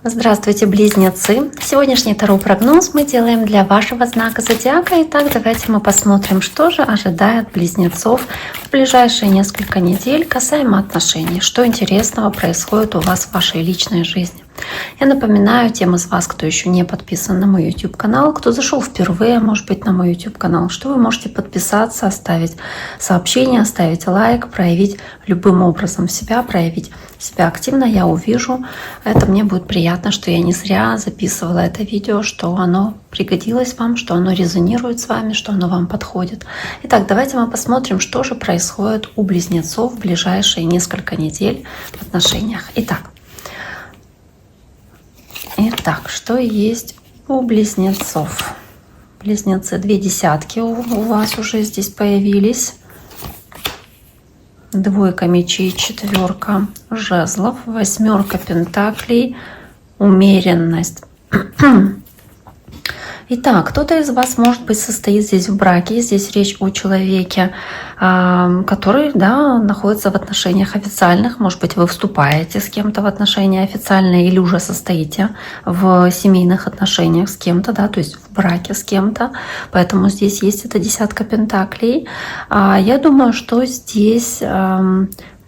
Здравствуйте, близнецы! Сегодняшний таро-прогноз мы делаем для вашего знака зодиака. Итак, давайте мы посмотрим, что же ожидает близнецов в ближайшие несколько недель касаемо отношений. Что интересного происходит у вас в вашей личной жизни. Я напоминаю тем из вас, кто еще не подписан на мой YouTube канал, кто зашел впервые, может быть, на мой YouTube канал, что вы можете подписаться, оставить сообщение, оставить лайк, проявить любым образом себя, проявить себя активно. Я увижу, это мне будет приятно, что я не зря записывала это видео, что оно пригодилось вам, что оно резонирует с вами, что оно вам подходит. Итак, давайте мы посмотрим, что же происходит у близнецов в ближайшие несколько недель в отношениях. Итак, что есть у близнецов? Близнецы, 2 десятки у вас уже здесь появились. 2 мечей, 4 жезлов, 8 пентаклей, умеренность. Итак, кто-то из вас, может быть, состоит здесь в браке. Здесь речь о человеке, который, находится в отношениях официальных. Может быть, вы вступаете с кем-то в отношения официальные или уже состоите в семейных отношениях с кем-то, то есть в браке с кем-то. Поэтому здесь есть эта 10 пентаклей. Я думаю, что здесь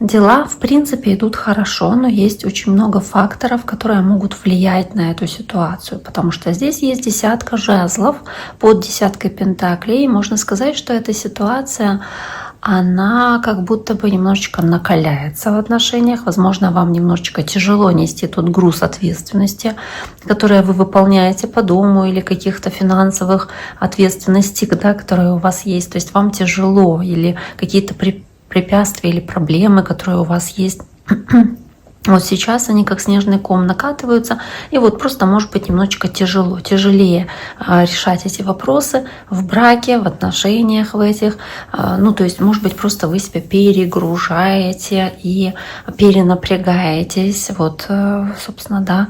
дела, в принципе, идут хорошо, но есть очень много факторов, которые могут влиять на эту ситуацию, потому что здесь есть 10 жезлов под 10 пентаклей. И можно сказать, что эта ситуация, она как будто бы немножечко накаляется в отношениях. Возможно, вам немножечко тяжело нести тот груз ответственности, который вы выполняете по дому, или каких-то финансовых ответственностей, которые у вас есть. То есть вам тяжело, или какие-то препятствия или проблемы, которые у вас есть. Вот сейчас они как снежный ком накатываются, и вот просто может быть немножечко тяжелее решать эти вопросы в браке, в отношениях в этих. То есть, может быть, просто вы себя перегружаете и перенапрягаетесь. Собственно,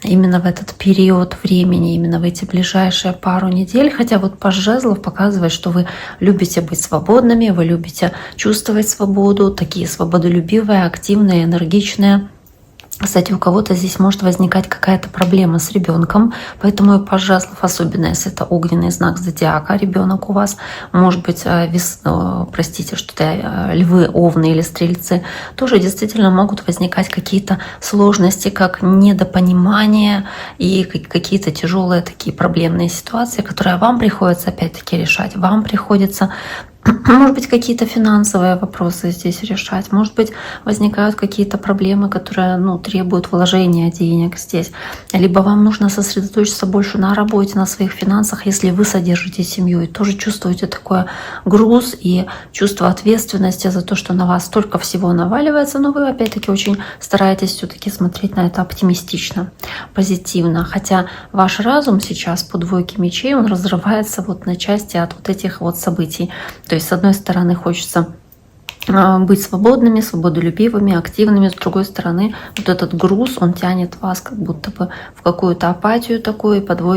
именно в этот период времени, именно в эти ближайшие пару недель. Хотя вот паж жезлов показывает, что вы любите быть свободными, вы любите чувствовать свободу, такие свободолюбивые, активные, энергичные. Кстати, у кого-то здесь может возникать какая-то проблема с ребенком, поэтому и паж жезлов, особенно если это огненный знак зодиака, ребенок у вас, может быть, львы, овны или стрельцы, тоже действительно могут возникать какие-то сложности, как недопонимание и какие-то тяжелые такие проблемные ситуации, которые вам приходится опять-таки решать. Вам приходится, может быть, какие-то финансовые вопросы здесь решать. Может быть, возникают какие-то проблемы, которые требуют вложения денег здесь. Либо вам нужно сосредоточиться больше на работе, на своих финансах, если вы содержите семью и тоже чувствуете такой груз и чувство ответственности за то, что на вас столько всего наваливается. Но вы, опять-таки, очень стараетесь все-таки смотреть на это оптимистично, позитивно. Хотя ваш разум сейчас по 2 мечей, он разрывается на части от этих событий. То есть, с одной стороны, хочется быть свободными, свободолюбивыми, активными. С другой стороны, этот груз, он тянет вас как будто бы в какую-то апатию такую. И по 2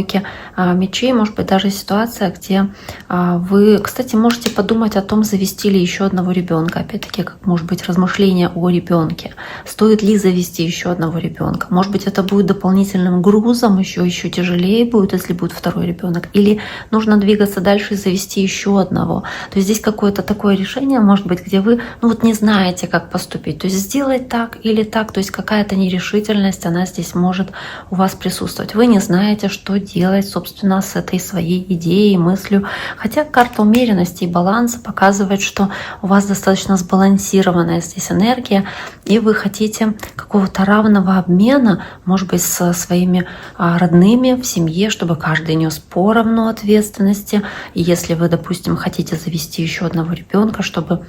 мечей может быть даже ситуация, где вы, кстати, можете подумать о том, завести ли еще одного ребенка. Опять-таки, как может быть размышление о ребенке. Стоит ли завести еще одного ребенка? Может быть, это будет дополнительным грузом, еще тяжелее будет, если будет 2-й ребенок. Или нужно двигаться дальше и завести еще одного. То есть здесь какое-то такое решение может быть, где вы не знаете, как поступить. То есть сделать так или так. То есть какая-то нерешительность, она здесь может у вас присутствовать. Вы не знаете, что делать, собственно, с этой своей идеей, мыслью. Хотя карта умеренности и баланса показывает, что у вас достаточно сбалансированная здесь энергия, и вы хотите какого-то равного обмена, может быть, со своими родными в семье, чтобы каждый нес поровну ответственности. И если вы, допустим, хотите завести еще одного ребенка, чтобы,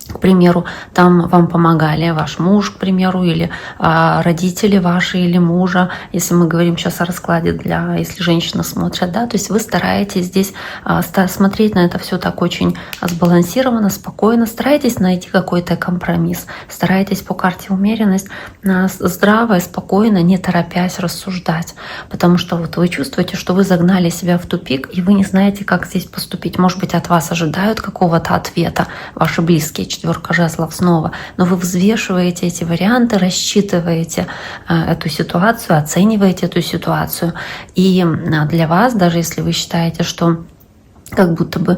к примеру, там вам помогали ваш муж, к примеру, или родители ваши, или мужа, если мы говорим сейчас о раскладе если женщина смотрит, то есть вы стараетесь здесь смотреть на это все так очень сбалансированно, спокойно, стараетесь найти какой-то компромисс, стараетесь по карте умеренность здраво и спокойно, не торопясь рассуждать, потому что вы чувствуете, что вы загнали себя в тупик, и вы не знаете, как здесь поступить. Может быть, от вас ожидают какого-то ответа ваши близкие, 4 жезлов снова, но вы взвешиваете эти варианты, рассчитываете эту ситуацию, оцениваете эту ситуацию. И для вас, даже если вы считаете, что как будто бы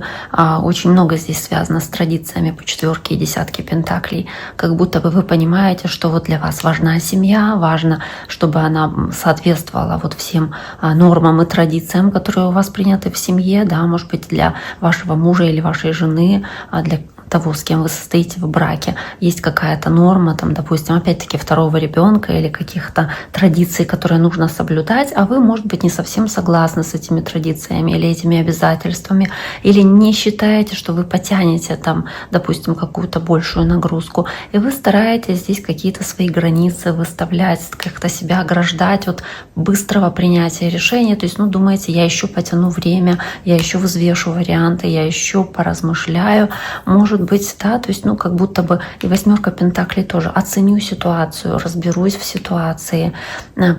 очень много здесь связано с традициями по 4 и 10 пентаклей, как будто бы вы понимаете, что вот для вас важна семья, важно, чтобы она соответствовала вот всем нормам и традициям, которые у вас приняты в семье, да, может быть, для вашего мужа или вашей жены, для того, с кем вы состоите в браке, есть какая-то норма, там, допустим, опять-таки 2-го ребенка или каких-то традиций, которые нужно соблюдать, а вы, может быть, не совсем согласны с этими традициями или этими обязательствами, или не считаете, что вы потянете там, допустим, какую-то большую нагрузку, и вы стараетесь здесь какие-то свои границы выставлять, как-то себя ограждать от быстрого принятия решения, то есть, думаете, я еще потяну время, я еще взвешу варианты, я еще поразмышляю, может быть, да, то есть, как будто бы и 8 пентаклей тоже. Оценю ситуацию, разберусь в ситуации,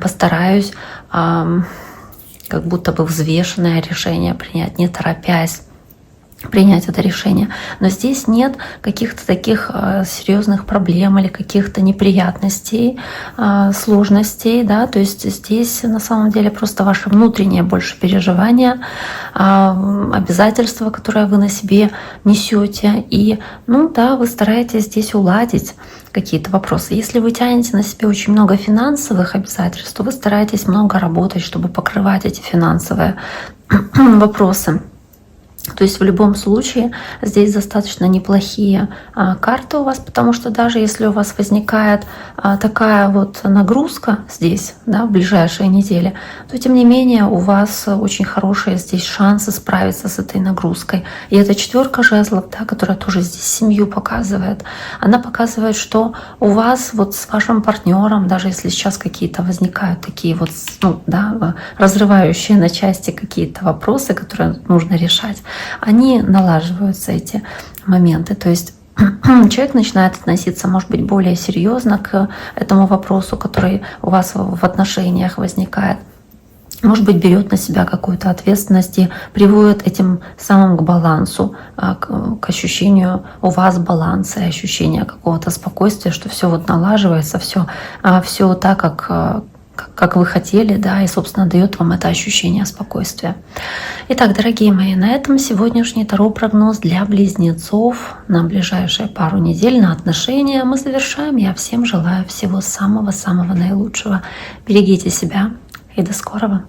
постараюсь как будто бы взвешенное решение принять, не торопясь принять это решение. Но здесь нет каких-то таких серьезных проблем или каких-то неприятностей, сложностей, да, то есть здесь на самом деле просто ваше внутреннее больше переживание, обязательства, которые вы на себе несете, и, вы стараетесь здесь уладить какие-то вопросы. Если вы тянете на себе очень много финансовых обязательств, то вы стараетесь много работать, чтобы покрывать эти финансовые вопросы. То есть в любом случае здесь достаточно неплохие карты у вас, потому что даже если у вас возникает такая вот нагрузка здесь, да, в ближайшие недели, то тем не менее у вас очень хорошие здесь шансы справиться с этой нагрузкой. И эта 4 жезлов, да, которая тоже здесь семью показывает, она показывает, что у вас вот с вашим партнером, даже если сейчас какие-то возникают такие вот, разрывающие на части какие-то вопросы, которые нужно решать, они налаживаются, эти моменты. То есть человек начинает относиться, может быть, более серьезно к этому вопросу, который у вас в отношениях возникает. Может быть, берет на себя какую-то ответственность и приводит этим самым к балансу, к ощущению у вас баланса и ощущения какого-то спокойствия, что все вот налаживается, все так, как вы хотели, да, и, собственно, дает вам это ощущение спокойствия. Итак, дорогие мои, на этом сегодняшний таро-прогноз для близнецов на ближайшие пару недель на отношения мы завершаем. Я всем желаю всего самого-самого наилучшего. Берегите себя и до скорого!